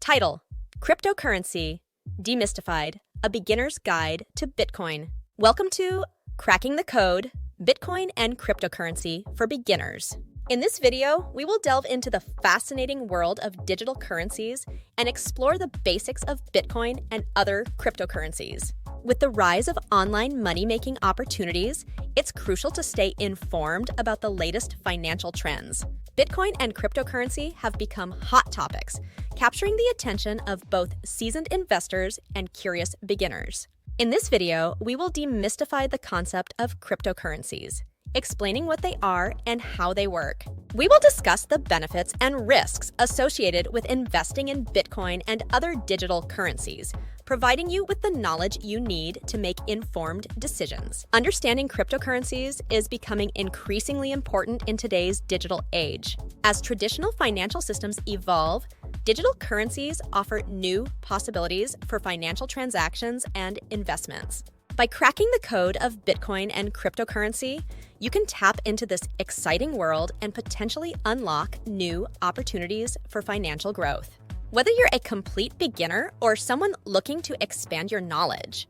Title: Cryptocurrency Demystified, a beginner's guide to Bitcoin. Welcome to Cracking the Code, Bitcoin and Cryptocurrency for Beginners. In this video, we will delve into the fascinating world of digital currencies and explore the basics of Bitcoin and other cryptocurrencies. With the rise of online money-making opportunities, it's crucial to stay informed about the latest financial trends. Bitcoin and cryptocurrency have become hot topics, capturing the attention of both seasoned investors and curious beginners. In this video, we will demystify the concept of cryptocurrencies, explaining what they are and how they work. We will discuss the benefits and risks associated with investing in Bitcoin and other digital currencies, providing you with the knowledge you need to make informed decisions. Understanding cryptocurrencies is becoming increasingly important in today's digital age. As traditional financial systems evolve, digital currencies offer new possibilities for financial transactions and investments. By cracking the code of Bitcoin and cryptocurrency, you can tap into this exciting world and potentially unlock new opportunities for financial growth. Whether you're a complete beginner or someone looking to expand your knowledge,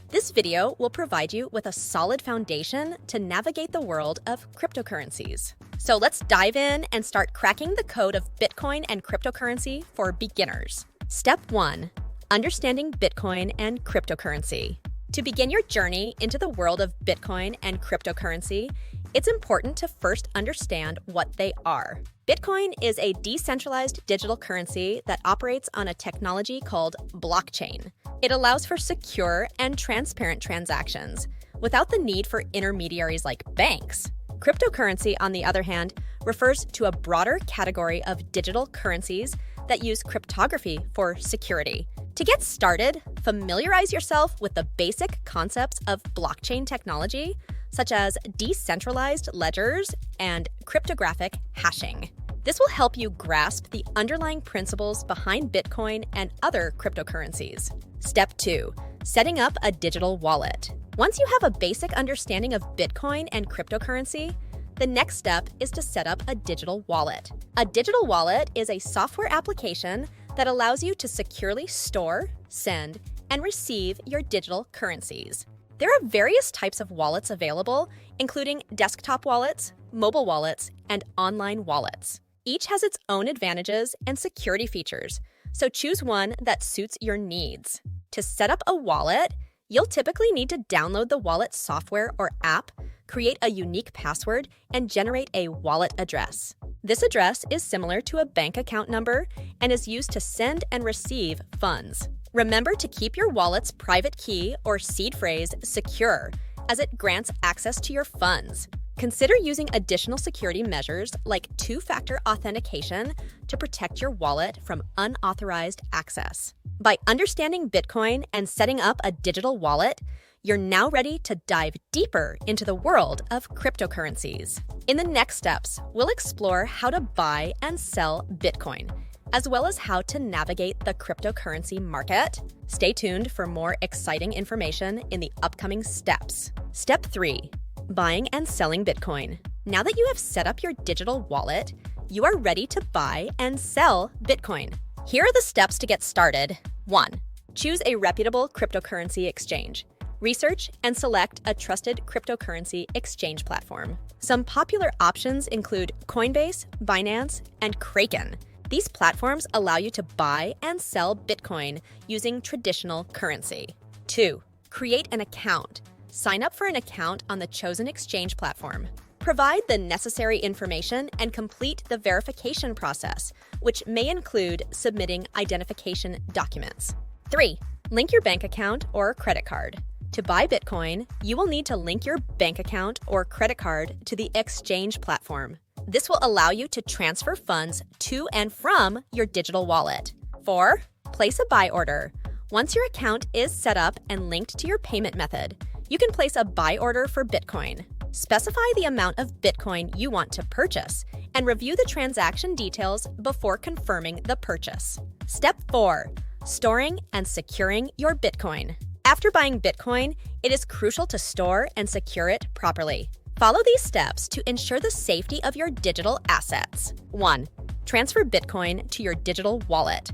this video will provide you with a solid foundation to navigate the world of cryptocurrencies. So let's dive in and start cracking the code of Bitcoin and cryptocurrency for beginners. Step 1. Understanding Bitcoin and cryptocurrency. To begin your journey into the world of Bitcoin and cryptocurrency, it's important to first understand what they are. Bitcoin is a decentralized digital currency that operates on a technology called blockchain. It allows for secure and transparent transactions without the need for intermediaries like banks. Cryptocurrency, on the other hand, refers to a broader category of digital currencies that use cryptography for security. To get started, familiarize yourself with the basic concepts of blockchain technology, such as decentralized ledgers and cryptographic hashing. This will help you grasp the underlying principles behind Bitcoin and other cryptocurrencies. Step 2. Setting up a digital wallet. Once you have a basic understanding of Bitcoin and cryptocurrency, the next step is to set up a digital wallet. A digital wallet is a software application that allows you to securely store, send, and receive your digital currencies. There are various types of wallets available, including desktop wallets, mobile wallets, and online wallets. Each has its own advantages and security features, so choose one that suits your needs. To set up a wallet, you'll typically need to download the wallet software or app, create a unique password, and generate a wallet address. This address is similar to a bank account number and is used to send and receive funds. Remember to keep your wallet's private key or seed phrase secure, as it grants access to your funds. Consider using additional security measures like two-factor authentication to protect your wallet from unauthorized access. By understanding Bitcoin and setting up a digital wallet, you're now ready to dive deeper into the world of cryptocurrencies. In the next steps, we'll explore how to buy and sell Bitcoin, as well as how to navigate the cryptocurrency market. Stay tuned for more exciting information in the upcoming steps. Step 3. Buying and selling Bitcoin. Now that you have set up your digital wallet, you are ready to buy and sell Bitcoin. Here are the steps to get started. 1. Choose a reputable cryptocurrency exchange. Research and select a trusted cryptocurrency exchange platform. Some popular options include Coinbase, Binance, and Kraken. These platforms allow you to buy and sell Bitcoin using traditional currency. 2. Create an account. Sign up for an account on the chosen exchange platform. Provide the necessary information and complete the verification process, which may include submitting identification documents. 3. Link your bank account or credit card. To buy Bitcoin, you will need to link your bank account or credit card to the exchange platform. This will allow you to transfer funds to and from your digital wallet. 4. Place a buy order. Once your account is set up and linked to your payment method, you can place a buy order for Bitcoin. Specify the amount of Bitcoin you want to purchase and review the transaction details before confirming the purchase. Step 4. Storing and securing your Bitcoin. After buying Bitcoin, it is crucial to store and secure it properly. Follow these steps to ensure the safety of your digital assets. 1. Transfer Bitcoin to your digital wallet.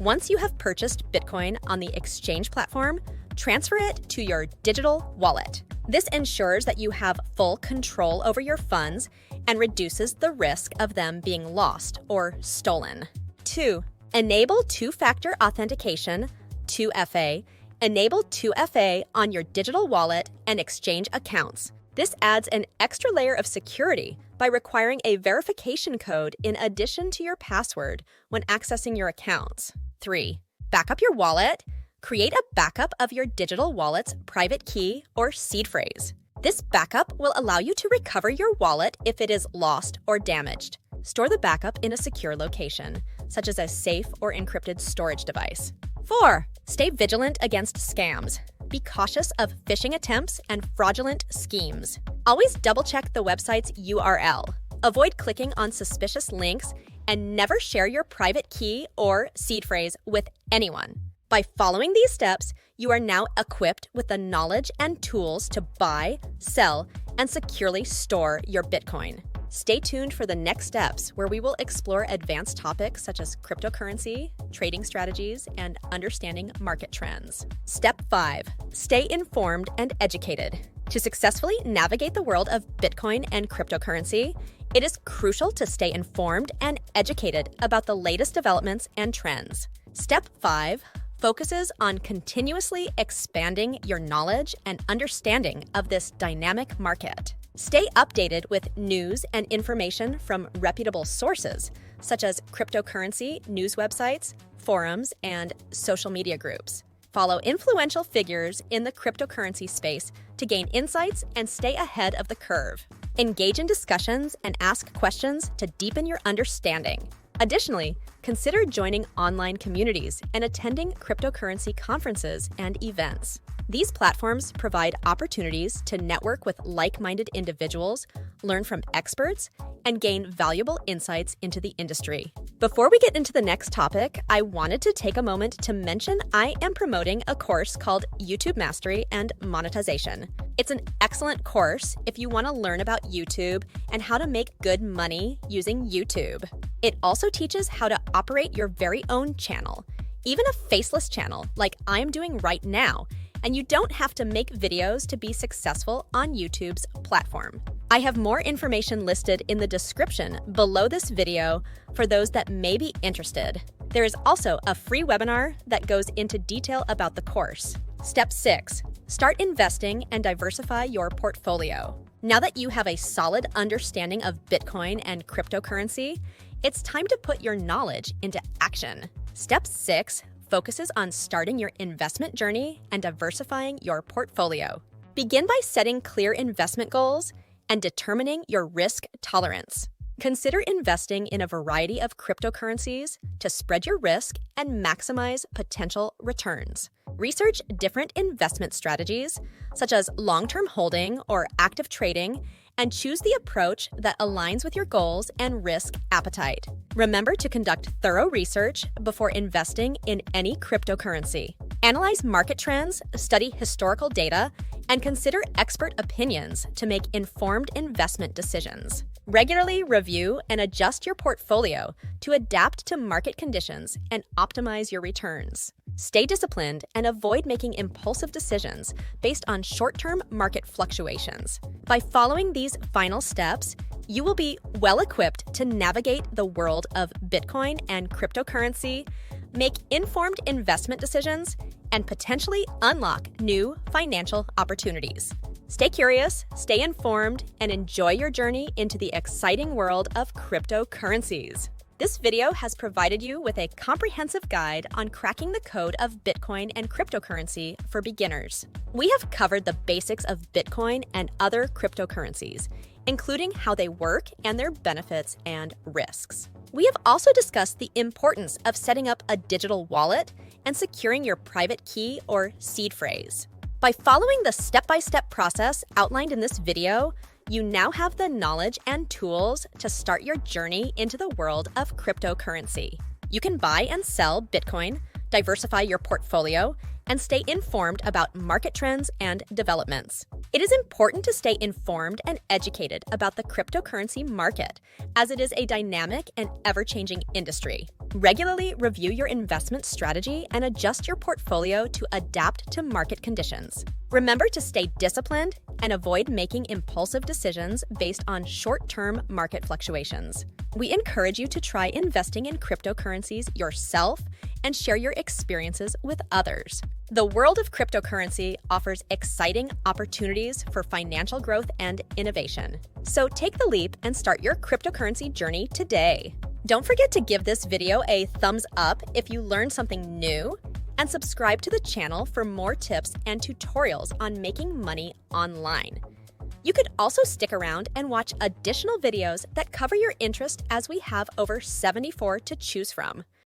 Once you have purchased Bitcoin on the exchange platform, transfer it to your digital wallet. This ensures that you have full control over your funds and reduces the risk of them being lost or stolen. 2. Enable two-factor authentication, 2FA. Enable 2FA on your digital wallet and exchange accounts. This adds an extra layer of security by requiring a verification code in addition to your password when accessing your accounts. 3. Back up your wallet. Create a backup of your digital wallet's private key or seed phrase. This backup will allow you to recover your wallet if it is lost or damaged. Store the backup in a secure location, such as a safe or encrypted storage device. 4. Stay vigilant against scams. Be cautious of phishing attempts and fraudulent schemes. Always double-check the website's URL. Avoid clicking on suspicious links and never share your private key or seed phrase with anyone. By following these steps, you are now equipped with the knowledge and tools to buy, sell, and securely store your Bitcoin. Stay tuned for the next steps where we will explore advanced topics such as cryptocurrency, trading strategies, and understanding market trends. Step 5. Stay informed and educated. To successfully navigate the world of Bitcoin and cryptocurrency, it is crucial to stay informed and educated about the latest developments and trends. Step 5 focuses on continuously expanding your knowledge and understanding of this dynamic market. Stay updated with news and information from reputable sources, such as cryptocurrency news websites, forums, and social media groups. Follow influential figures in the cryptocurrency space to gain insights and stay ahead of the curve. Engage in discussions and ask questions to deepen your understanding. Additionally, consider joining online communities and attending cryptocurrency conferences and events. These platforms provide opportunities to network with like-minded individuals, learn from experts, and gain valuable insights into the industry. Before we get into the next topic, I wanted to take a moment to mention I am promoting a course called YouTube Mastery and Monetization. It's an excellent course if you want to learn about YouTube and how to make good money using YouTube. It also teaches how to operate your very own channel, even a faceless channel like I'm doing right now, and you don't have to make videos to be successful on YouTube's platform. I have more information listed in the description below this video for those that may be interested. There is also a free webinar that goes into detail about the course. Step 6. Start investing and diversify your portfolio. Now that you have a solid understanding of Bitcoin and cryptocurrency, it's time to put your knowledge into action. Step 6 focuses on starting your investment journey and diversifying your portfolio. Begin by setting clear investment goals and determining your risk tolerance. Consider investing in a variety of cryptocurrencies to spread your risk and maximize potential returns. Research different investment strategies, such as long-term holding or active trading, and choose the approach that aligns with your goals and risk appetite. Remember to conduct thorough research before investing in any cryptocurrency. Analyze market trends, study historical data, and consider expert opinions to make informed investment decisions. Regularly review and adjust your portfolio to adapt to market conditions and optimize your returns. Stay disciplined and avoid making impulsive decisions based on short-term market fluctuations. By following these final steps, you will be well-equipped to navigate the world of Bitcoin and cryptocurrency, make informed investment decisions, and potentially unlock new financial opportunities. Stay curious, stay informed, and enjoy your journey into the exciting world of cryptocurrencies. This video has provided you with a comprehensive guide on cracking the code of Bitcoin and cryptocurrency for beginners. We have covered the basics of Bitcoin and other cryptocurrencies, including how they work and their benefits and risks. We have also discussed the importance of setting up a digital wallet and securing your private key or seed phrase. By following the step-by-step process outlined in this video, you now have the knowledge and tools to start your journey into the world of cryptocurrency. You can buy and sell Bitcoin, diversify your portfolio, and stay informed about market trends and developments. It is important to stay informed and educated about the cryptocurrency market, as it is a dynamic and ever-changing industry. Regularly review your investment strategy and adjust your portfolio to adapt to market conditions. Remember to stay disciplined and avoid making impulsive decisions based on short-term market fluctuations. We encourage you to try investing in cryptocurrencies yourself and share your experiences with others. The world of cryptocurrency offers exciting opportunities for financial growth and innovation. So take the leap and start your cryptocurrency journey today. Don't forget to give this video a thumbs up if you learned something new, and subscribe to the channel for more tips and tutorials on making money online. You could also stick around and watch additional videos that cover your interest, as we have over 74 to choose from.